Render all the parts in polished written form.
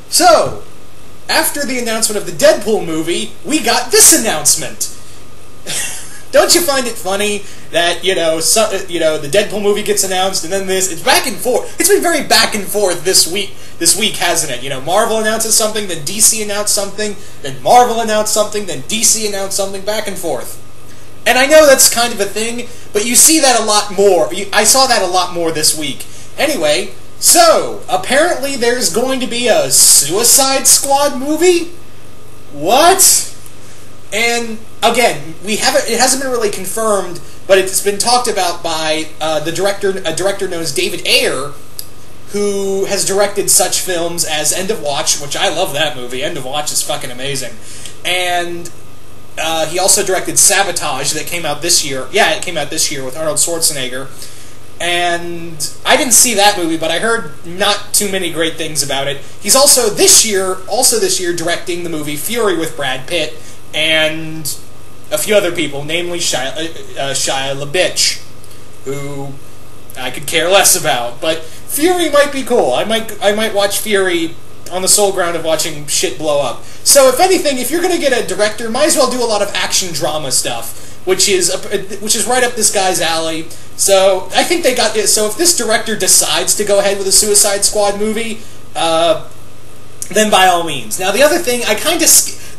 So, after the announcement of the Deadpool movie, we got this announcement. Don't you find it funny that, the Deadpool movie gets announced, and then this, it's back and forth. It's been very back and forth this week, hasn't it? Marvel announces something, then DC announced something, then Marvel announced something, then DC announced something, back and forth. And I know that's kind of a thing, but you see that a lot more. I saw that a lot more this week. Anyway, so, apparently there's going to be a Suicide Squad movie? What? And, again, it hasn't been really confirmed, but it's been talked about by a director known as David Ayer, who has directed such films as End of Watch, which I love that movie. End of Watch is fucking amazing. And he also directed Sabotage that came out this year. Yeah, it came out this year with Arnold Schwarzenegger. And I didn't see that movie, but I heard not too many great things about it. He's also this year directing the movie Fury with Brad Pitt and a few other people, namely Shia LaBeouf, who I could care less about. But Fury might be cool. I might watch Fury on the sole ground of watching shit blow up. So if anything, if you're going to get a director, might as well do a lot of action drama stuff, which is right up this guy's alley. So I think they got this. So if this director decides to go ahead with a Suicide Squad movie, then by all means. Now the other thing,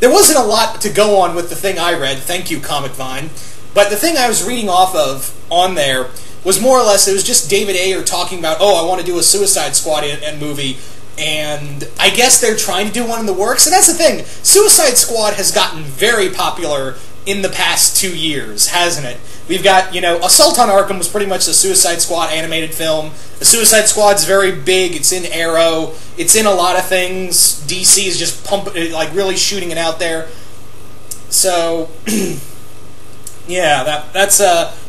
there wasn't a lot to go on with the thing I read. Thank you, Comic Vine. But the thing I was reading off of on there was more or less, it was just David Ayer talking about, I want to do a Suicide Squad movie. And I guess they're trying to do one in the works. And that's the thing. Suicide Squad has gotten very popular in the past 2 years, hasn't it? We've got, Assault on Arkham was pretty much the Suicide Squad animated film. The Suicide Squad's very big. It's in Arrow. It's in a lot of things. DC is just really shooting it out there. So, yeah, that's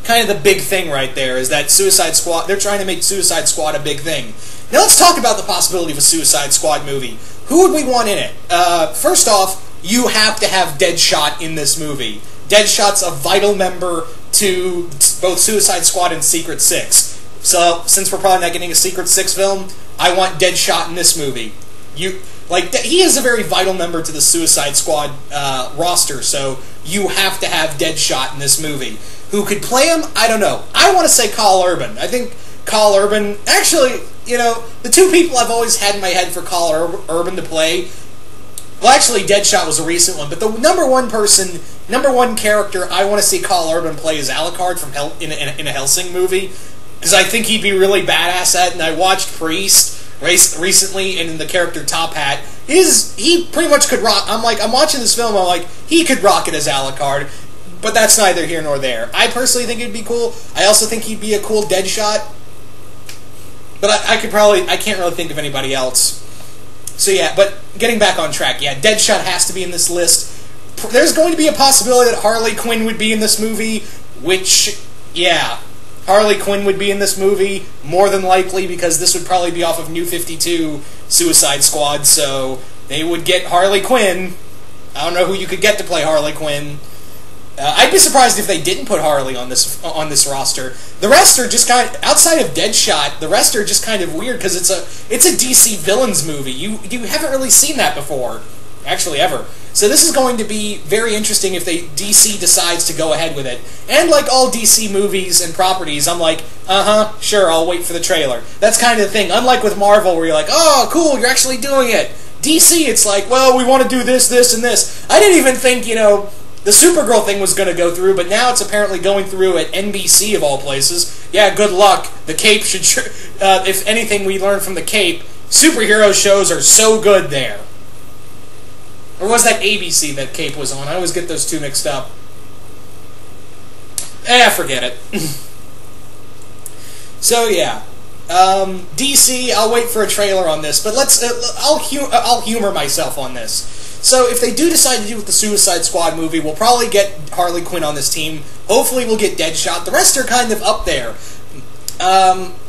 kind of the big thing right there, is that Suicide Squad, they're trying to make Suicide Squad a big thing. Now let's talk about the possibility of a Suicide Squad movie. Who would we want in it? First off, you have to have Deadshot in this movie. Deadshot's a vital member to both Suicide Squad and Secret Six. So, since we're probably not getting a Secret Six film, I want Deadshot in this movie. He is a very vital member to the Suicide Squad roster, so you have to have Deadshot in this movie. Who could play him? I don't know. I want to say Karl Urban. I think Karl Urban, actually, the two people I've always had in my head for Karl Urban to play, well, actually, Deadshot was a recent one, but the number one character I want to see Karl Urban play is Alucard from in a Hellsing movie, because I think he'd be really badass at it. And I watched Priest recently, and in the character Top Hat, he pretty much could rock. I'm watching this film, I'm like, he could rock it as Alucard, but that's neither here nor there. I personally think it'd be cool. I also think he'd be a cool Deadshot, but I can't really think of anybody else. So yeah, but getting back on track, yeah, Deadshot has to be in this list. There's going to be a possibility that Harley Quinn would be in this movie, which, yeah, Harley Quinn would be in this movie, more than likely, because this would probably be off of New 52 Suicide Squad, so they would get Harley Quinn. I don't know who you could get to play Harley Quinn. I'd be surprised if they didn't put Harley on this roster. The rest are just kind of, outside of Deadshot, the rest are just kind of weird, because it's a DC villains movie. You haven't really seen that before, actually, ever. So this is going to be very interesting if DC decides to go ahead with it. And like all DC movies and properties, I'm like, sure, I'll wait for the trailer. That's kind of the thing. Unlike with Marvel, where you're like, oh, cool, you're actually doing it. DC, it's like, well, we want to do this, this, and this. I didn't even think, the Supergirl thing was going to go through, but now it's apparently going through at NBC of all places. Yeah, good luck. The Cape should, if anything we learn from the Cape, superhero shows are so good there. Or was that ABC that Cape was on? I always get those two mixed up. Forget it. So yeah, DC. I'll wait for a trailer on this, but I'll humor myself on this. So if they do decide to do the Suicide Squad movie, we'll probably get Harley Quinn on this team. Hopefully we'll get Deadshot. The rest are kind of up there.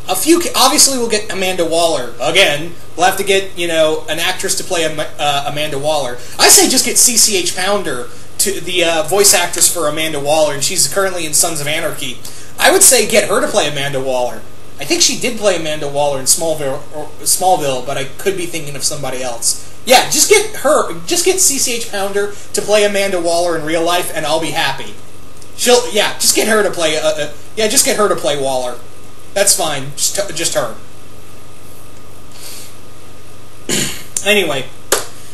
Obviously we'll get Amanda Waller. Again, we'll have to get, an actress to play Amanda Waller. I say just get CCH Pounder, to the voice actress for Amanda Waller, and she's currently in Sons of Anarchy. I would say get her to play Amanda Waller. I think she did play Amanda Waller in Smallville, but I could be thinking of somebody else. Yeah, just get CCH Pounder to play Amanda Waller in real life, and I'll be happy. Just get her to play. Just get her to play Waller. That's fine. Just her. Anyway,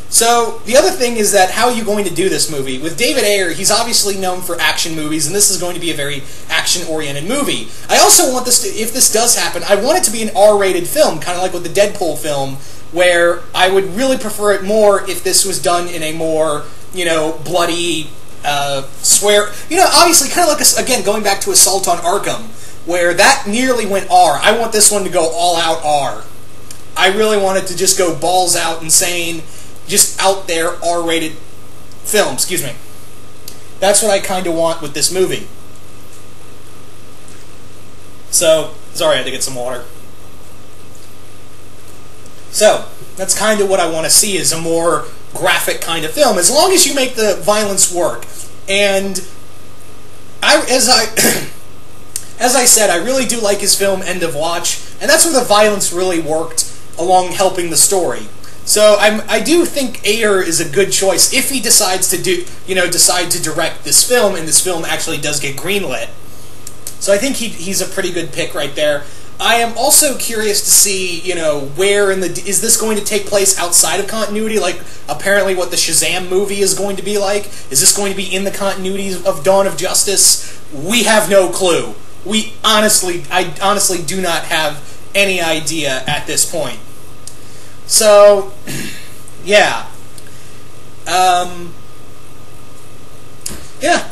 so the other thing is that how are you going to do this movie? With David Ayer, he's obviously known for action movies, and this is going to be a very action-oriented movie. I also want this to, if this does happen, I want it to be an R-rated film, kind of like with the Deadpool film, where I would really prefer it more if this was done in a more, bloody, obviously kind of like, again, going back to Assault on Arkham, where that nearly went R. I want this one to go all-out R. I really want it to just go balls out insane, just out there R-rated film, excuse me. That's what I kind of want with this movie. So, sorry, I had to get some water. So, that's kind of what I want to see, is a more graphic kind of film, as long as you make the violence work. And as I said, I really do like his film End of Watch, and that's where the violence really worked along helping the story. So I do think Ayer is a good choice if he decides to decide to direct this film, and this film actually does get greenlit. So I think he's a pretty good pick right there. I am also curious to see, where is this going to take place outside of continuity? Like, apparently what the Shazam movie is going to be like? Is this going to be in the continuity of Dawn of Justice? We have no clue. I honestly do not have any idea at this point. So, yeah.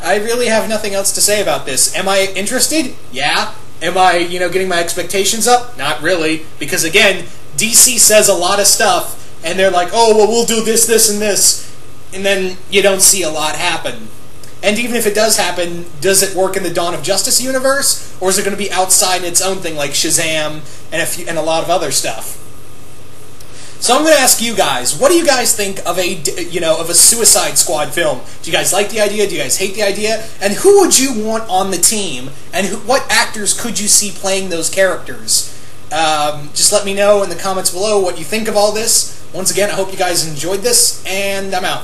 I really have nothing else to say about this. Am I interested? Yeah. Am I, getting my expectations up? Not really. Because, again, DC says a lot of stuff, and they're like, oh, well, we'll do this, this, and this, and then you don't see a lot happen. And even if it does happen, does it work in the Dawn of Justice universe, or is it going to be outside its own thing, like Shazam and a lot of other stuff? So I'm going to ask you guys, what do you guys think of a Suicide Squad film? Do you guys like the idea? Do you guys hate the idea? And who would you want on the team? And what actors could you see playing those characters? Just let me know in the comments below what you think of all this. Once again, I hope you guys enjoyed this, and I'm out.